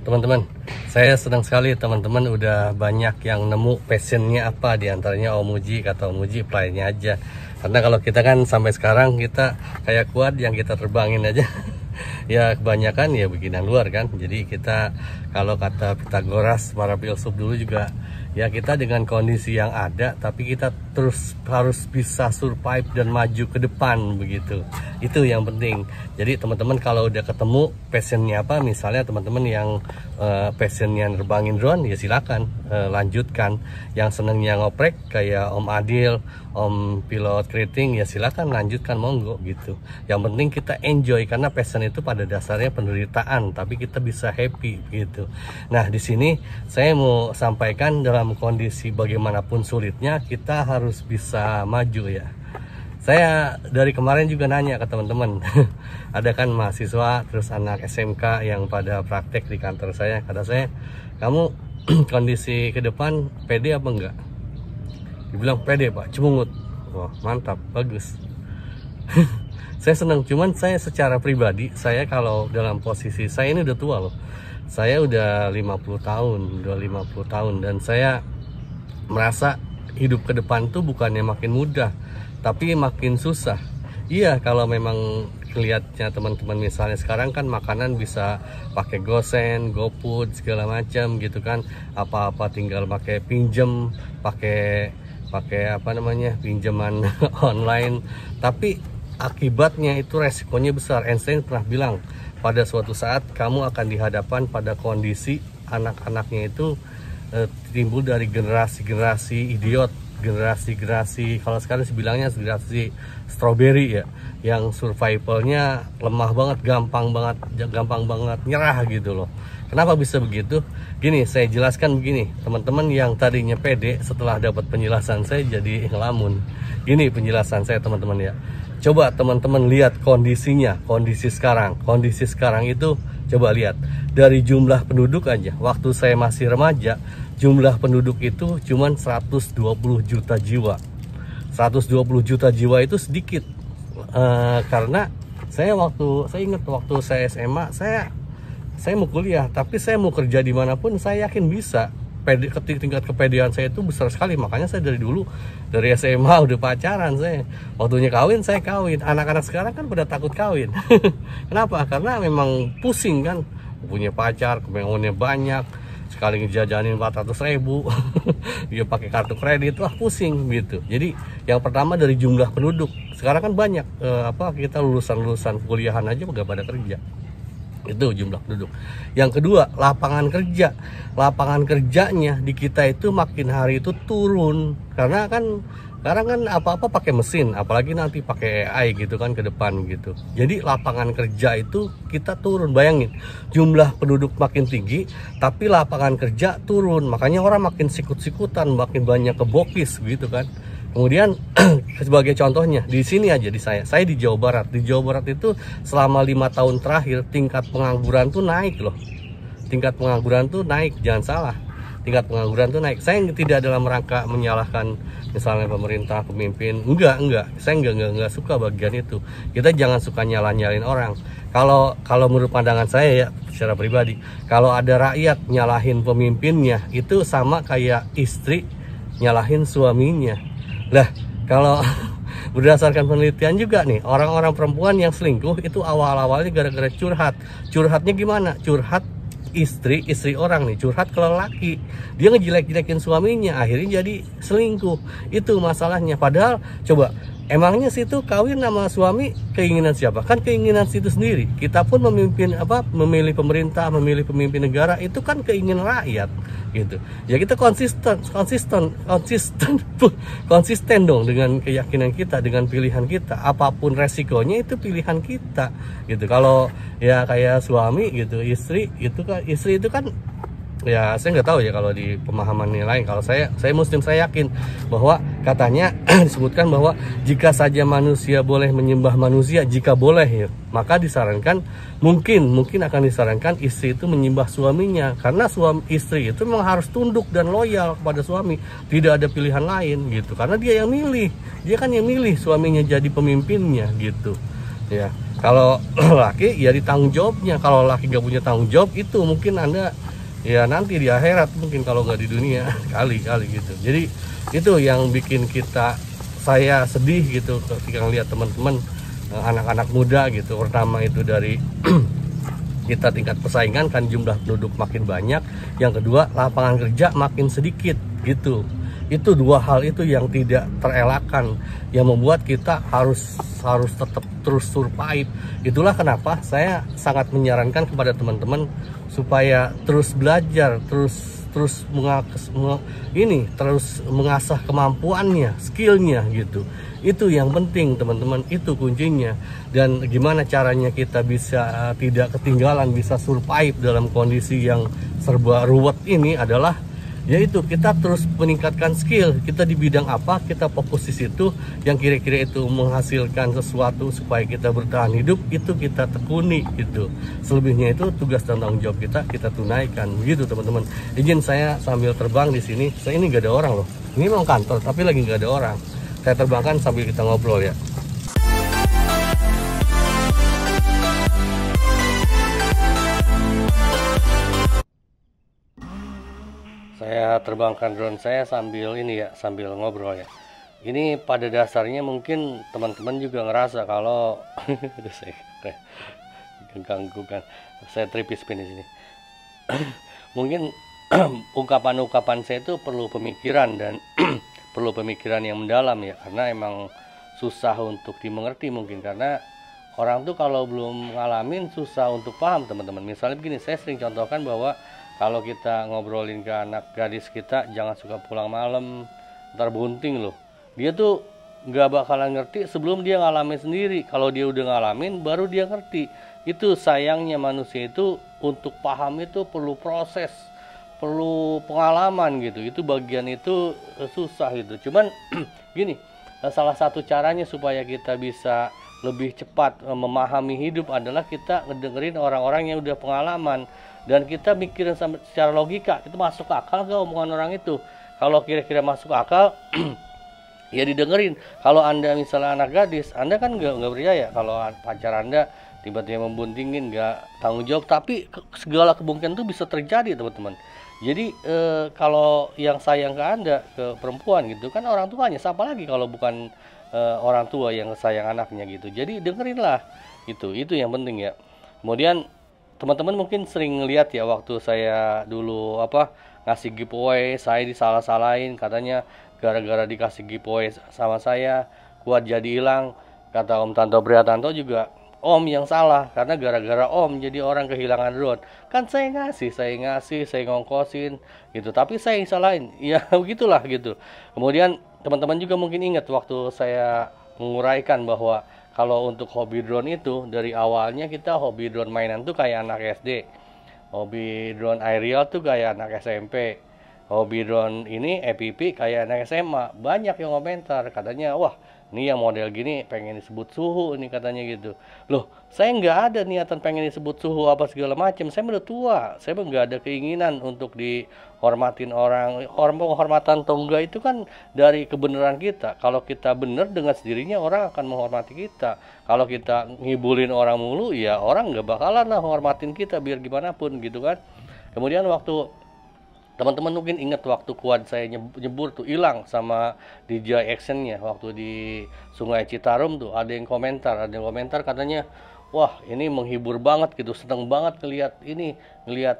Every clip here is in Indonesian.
teman-teman, saya senang sekali teman-teman udah banyak yang nemu passionnya apa. Diantaranya Om Uji, kata Om Uji playnya aja. Karena kalau kita kan sampai sekarang kita kayak kuat yang kita terbangin aja. Ya kebanyakan ya bikinan luar kan. Jadi kita kalau kata Pitagoras, para filsuf dulu juga, ya kita dengan kondisi yang ada tapi kita terus harus bisa survive dan maju ke depan begitu. Itu yang penting. Jadi teman-teman kalau udah ketemu passionnya apa, misalnya teman-teman yang passionnya nerbangin drone, ya silakan lanjutkan. Yang senengnya ngoprek kayak Om Adil, Om pilot keriting, ya silakan lanjutkan, monggo gitu. Yang penting kita enjoy, karena passion itu pada dasarnya penderitaan, tapi kita bisa happy gitu. Nah di sini saya mau sampaikan, dalam kondisi bagaimanapun sulitnya kita harus bisa maju ya. Saya dari kemarin juga nanya ke teman-teman, ada kan mahasiswa terus anak SMK yang pada praktek di kantor saya. Kata saya, kamu kondisi ke depan pede apa enggak? Dibilang pede Pak, cemungut. Wah mantap, bagus. Saya senang, cuman saya secara pribadi, saya kalau dalam posisi saya ini udah tua loh. Saya udah 50 tahun, dan saya merasa hidup ke depan tuh bukannya makin mudah, tapi makin susah. Iya, kalau memang kelihatnya teman-teman misalnya sekarang kan makanan bisa pakai GoSend, GoFood segala macam gitu kan. Apa-apa tinggal pakai pinjem, pakai apa namanya, pinjaman online. Tapi akibatnya itu resikonya besar. Einstein pernah bilang, pada suatu saat kamu akan dihadapkan pada kondisi anak-anaknya itu timbul dari generasi-generasi idiot, generasi kalau sekarang bilangnya generasi strawberry ya, yang survivalnya lemah banget, gampang banget nyerah gitu loh. Kenapa bisa begitu? Gini, saya jelaskan begini, teman-teman yang tadinya pede, setelah dapat penjelasan saya jadi ngelamun. Gini penjelasan saya teman-teman ya. Coba teman-teman lihat kondisinya, kondisi sekarang itu coba lihat. Dari jumlah penduduk aja, waktu saya masih remaja, jumlah penduduk itu cuma 120 juta jiwa. 120 juta jiwa itu sedikit. Karena saya ingat waktu saya SMA, saya mau kuliah, tapi saya mau kerja dimanapun saya yakin bisa. Tingkat kepedean saya itu besar sekali, makanya saya dari dulu, dari SMA udah pacaran. Saya waktunya kawin, saya kawin. Anak-anak sekarang kan pada takut kawin. Kenapa? Karena memang pusing kan, punya pacar, kepengennya banyak, sekali ngejajanin 400.000 dia pakai kartu kredit, wah pusing gitu. Jadi yang pertama dari jumlah penduduk, sekarang kan banyak kita lulusan kuliahan aja gak pada kerja. Itu jumlah penduduk. Yang kedua, lapangan kerjanya di kita itu makin hari itu turun, karena kan sekarang kan apa-apa pakai mesin, apalagi nanti pakai AI gitu kan ke depan gitu. Jadi lapangan kerja itu kita turun. Bayangin, jumlah penduduk makin tinggi tapi lapangan kerja turun, makanya orang makin sikut-sikutan, makin banyak kebokis gitu kan. Kemudian sebagai contohnya di sini aja, di saya di Jawa Barat. Di Jawa Barat itu selama 5 tahun terakhir tingkat pengangguran tuh naik loh. Tingkat pengangguran tuh naik, jangan salah. Tingkat pengangguran tuh naik. Saya tidak dalam rangka menyalahkan misalnya pemerintah, pemimpin. Enggak. Saya enggak suka bagian itu. Kita jangan suka nyalahin orang. Kalau menurut pandangan saya ya secara pribadi, kalau ada rakyat nyalahin pemimpinnya, itu sama kayak istri nyalahin suaminya. Lah, kalau berdasarkan penelitian juga nih, orang-orang perempuan yang selingkuh itu awal-awalnya gara-gara curhat. Curhatnya gimana? Curhat istri orang nih, curhat ke lelaki. Dia ngejelek-jelekin suaminya, akhirnya jadi selingkuh. Itu masalahnya. Padahal coba, emangnya situ kawin sama suami keinginan siapa? Kan keinginan situ sendiri. Kita pun memilih pemerintah, memilih pemimpin negara, itu kan keinginan rakyat gitu. Ya kita konsisten dong dengan keyakinan kita, dengan pilihan kita. Apapun resikonya itu pilihan kita gitu. Kalau ya kayak suami gitu, istri itu kan ya saya nggak tahu ya kalau di pemahaman yang lain. Kalau saya Muslim, saya yakin bahwa katanya disebutkan bahwa jika saja manusia boleh menyembah manusia, jika boleh ya, maka disarankan mungkin akan disarankan istri itu menyembah suaminya, karena istri itu memang harus tunduk dan loyal kepada suami, tidak ada pilihan lain gitu, karena dia yang milih, dia kan yang milih suaminya jadi pemimpinnya gitu ya. Kalau laki ya ditanggung jawabnya. Kalau laki nggak punya tanggung jawab, itu mungkin Anda ya nanti di akhirat, mungkin kalau nggak di dunia kali-kali gitu. Jadi itu yang bikin saya sedih gitu ketika ngeliat teman-teman anak-anak muda gitu. Pertama itu dari kita tingkat persaingan kan, jumlah penduduk makin banyak. Yang kedua, lapangan kerja makin sedikit gitu. Itu dua hal itu yang tidak terelakkan, yang membuat kita harus tetap terus survive. Itulah kenapa saya sangat menyarankan kepada teman-teman supaya terus belajar, terus mengasah kemampuannya, skillnya gitu. Itu yang penting teman-teman, itu kuncinya. Dan gimana caranya kita bisa tidak ketinggalan, bisa survive dalam kondisi yang serba ruwet ini adalah yaitu kita terus meningkatkan skill kita di bidang apa, kita fokus di situ yang kira-kira itu menghasilkan sesuatu supaya kita bertahan hidup, itu kita tekuni gitu. Selebihnya itu tugas dan tanggung jawab kita tunaikan begitu teman-teman. Izin saya sambil terbang di sini. Saya ini gak ada orang loh, ini memang kantor tapi lagi gak ada orang. Saya terbangkan sambil kita ngobrol ya. Saya terbangkan drone saya sambil sambil ngobrol ya. Ini pada dasarnya mungkin teman-teman juga ngerasa kalau saya ganggu kan, saya tripis pin di sini. Mungkin ungkapan-ungkapan saya itu perlu pemikiran dan perlu pemikiran yang mendalam ya, karena emang susah untuk dimengerti mungkin, karena orang tuh kalau belum ngalamin susah untuk paham teman-teman. Misalnya begini, saya sering contohkan bahwa kalau kita ngobrolin ke anak gadis kita, jangan suka pulang malam, ntar bunting loh. Dia tuh nggak bakalan ngerti sebelum dia ngalamin sendiri. Kalau dia udah ngalamin, baru dia ngerti. Itu sayangnya manusia itu untuk paham itu perlu proses, perlu pengalaman gitu. Itu bagian itu susah gitu. Cuman gini, salah satu caranya supaya kita bisa lebih cepat memahami hidup adalah kita ngedengerin orang-orang yang udah pengalaman. Dan kita mikirin secara logika, itu masuk akal gak omongan orang itu. Kalau kira-kira masuk akal, ya didengerin. Kalau Anda misalnya anak gadis, Anda kan nggak percaya kalau pacar Anda tiba-tiba membuntingin, nggak tanggung jawab. Tapi segala kemungkinan itu bisa terjadi teman-teman. Jadi kalau yang sayang ke Anda, ke perempuan gitu kan, orang tuanya. Siapa lagi kalau bukan orang tua yang sayang anaknya gitu. Jadi dengerinlah gitu. Itu yang penting ya. Kemudian teman-teman mungkin sering ngeliat ya, waktu saya dulu ngasih giveaway, saya disalah-salahin katanya gara-gara dikasih giveaway sama saya kuat jadi hilang. Kata Om Tanto Prihatanto juga, Om yang salah karena gara-gara Om jadi orang kehilangan drone. Kan saya ngasih, saya ngongkosin gitu, tapi saya yang salahin. Ya begitulah gitu. Kemudian teman-teman juga mungkin ingat waktu saya menguraikan bahwa kalau untuk hobi drone itu dari awalnya kita hobi drone mainan tuh kayak anak SD, hobi drone aerial tuh kayak anak SMP, hobi drone ini EPP kayak anak SMA. Banyak yang komentar katanya, wah ini yang model gini pengen disebut suhu ini katanya gitu. Loh, saya nggak ada niatan pengen disebut suhu apa segala macam. Saya udah tua, saya nggak ada keinginan untuk dihormatin orang. Penghormatan atau enggak itu kan dari kebenaran kita. Kalau kita benar dengan sendirinya, orang akan menghormati kita. Kalau kita ngibulin orang mulu, ya orang nggak bakalan lah menghormatin kita biar gimana pun gitu kan. Kemudian waktu teman-teman mungkin ingat waktu quad saya nyebur tuh hilang sama DJI actionnya waktu di Sungai Citarum tuh, ada yang komentar katanya, wah ini menghibur banget gitu, seneng banget ngelihat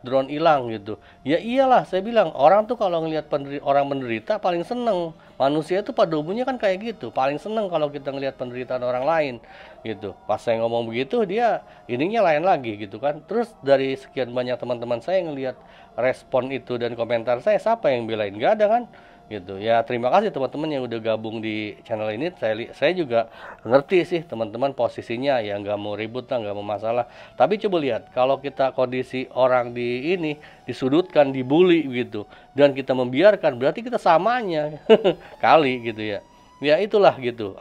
drone hilang gitu. Ya iyalah, saya bilang orang tuh kalau ngelihat orang menderita paling seneng. Manusia tuh pada umumnya kan kayak gitu, paling seneng kalau kita ngelihat penderitaan orang lain gitu. Pas saya ngomong begitu, dia ininya lain lagi gitu kan. Terus dari sekian banyak teman-teman saya ngelihat respon itu dan komentar saya, siapa yang belain? Gak ada kan gitu ya. Terima kasih teman-teman yang udah gabung di channel ini. Saya juga ngerti sih teman-teman posisinya ya, nggak mau ribut lah, nggak mau masalah. Tapi coba lihat kalau kita kondisi orang disudutkan, dibully gitu, dan kita membiarkan, berarti kita samanya kali gitu ya. Ya itulah gitu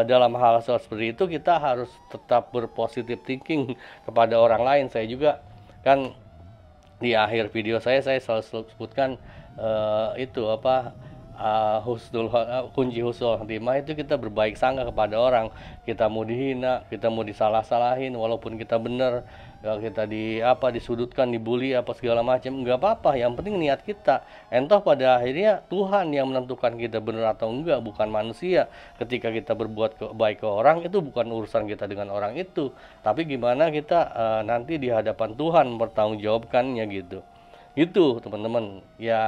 dalam hal seperti itu kita harus tetap berpositif thinking kepada orang lain. Saya juga kan di akhir video saya selalu sebutkan kunci husnul khotimah itu kita berbaik sangka kepada orang. Kita mau dihina, kita mau disalah-salahin, walaupun kita benar, ya kita disudutkan, dibully apa segala macam, nggak apa-apa. Yang penting niat kita. Entah pada akhirnya Tuhan yang menentukan kita benar atau enggak, bukan manusia. Ketika kita berbuat baik ke orang, itu bukan urusan kita dengan orang itu, tapi gimana kita nanti di hadapan Tuhan mempertanggungjawabkannya gitu. Itu teman-teman ya,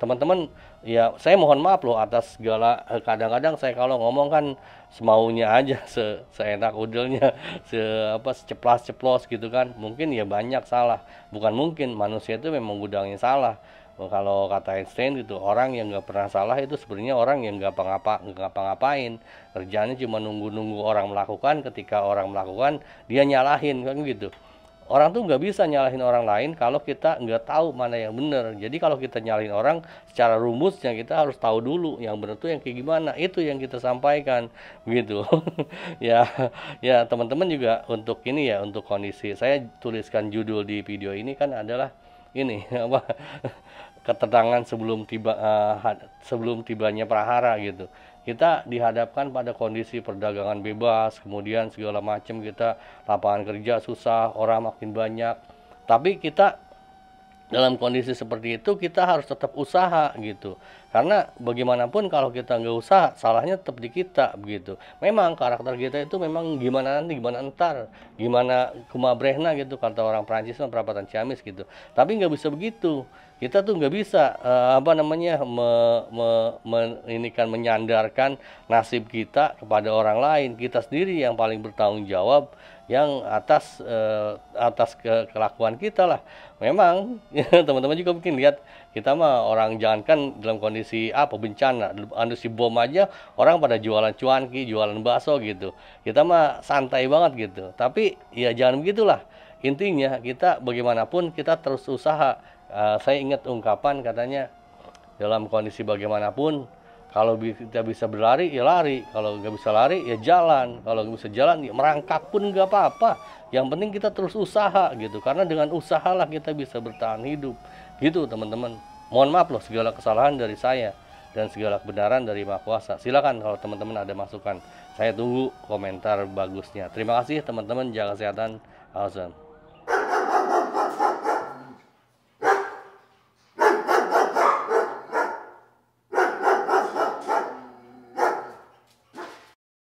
teman-teman ya, saya mohon maaf loh atas segala kadang-kadang saya kalau ngomong kan semaunya aja, seenak udelnya, seceplas-ceplos gitu kan. Mungkin ya banyak salah, bukan mungkin, manusia itu memang gudangnya salah. Kalau kata Einstein gitu, orang yang nggak pernah salah itu sebenarnya orang yang nggak ngapa-ngapain, kerjanya cuma nunggu-nunggu orang melakukan, ketika orang melakukan dia nyalahin kan gitu. Orang tuh nggak bisa nyalahin orang lain kalau kita nggak tahu mana yang benar. Jadi kalau kita nyalahin orang, secara rumusnya kita harus tahu dulu yang benar tuh yang kayak gimana. Itu yang kita sampaikan, begitu. Ya, ya teman-teman juga untuk ini ya, untuk kondisi saya tuliskan judul di video ini kan adalah ini apa, ketenangan sebelum tibanya prahara gitu. Kita dihadapkan pada kondisi perdagangan bebas, kemudian segala macam, kita lapangan kerja susah, orang makin banyak. Tapi kita dalam kondisi seperti itu kita harus tetap usaha gitu, karena bagaimanapun kalau kita nggak usaha, salahnya tetap di kita begitu. Memang karakter kita itu memang gimana nanti, gimana entar, gimana kumabrehna gitu, kata orang Prancis mah perapatan Ciamis gitu. Tapi nggak bisa begitu, kita tuh nggak bisa menyandarkan nasib kita kepada orang lain. Kita sendiri yang paling bertanggung jawab yang atas kelakuan kita lah. Memang teman-teman juga mungkin lihat, kita mah orang jangankan dalam kondisi bencana, si bom aja orang pada jualan cuanki, jualan bakso gitu. Kita mah santai banget gitu. Tapi ya jangan begitulah. Intinya kita bagaimanapun kita terus usaha. Saya ingat ungkapan katanya, dalam kondisi bagaimanapun, kalau kita bisa berlari ya lari, kalau nggak bisa lari ya jalan, kalau nggak bisa jalan ya merangkak pun nggak apa-apa. Yang penting kita terus usaha gitu, karena dengan usahalah kita bisa bertahan hidup gitu teman-teman. Mohon maaf loh segala kesalahan dari saya dan segala kebenaran dari Maha Kuasa. Silakan kalau teman-teman ada masukan, saya tunggu komentar bagusnya. Terima kasih teman-teman, jaga kesehatan. Awesome.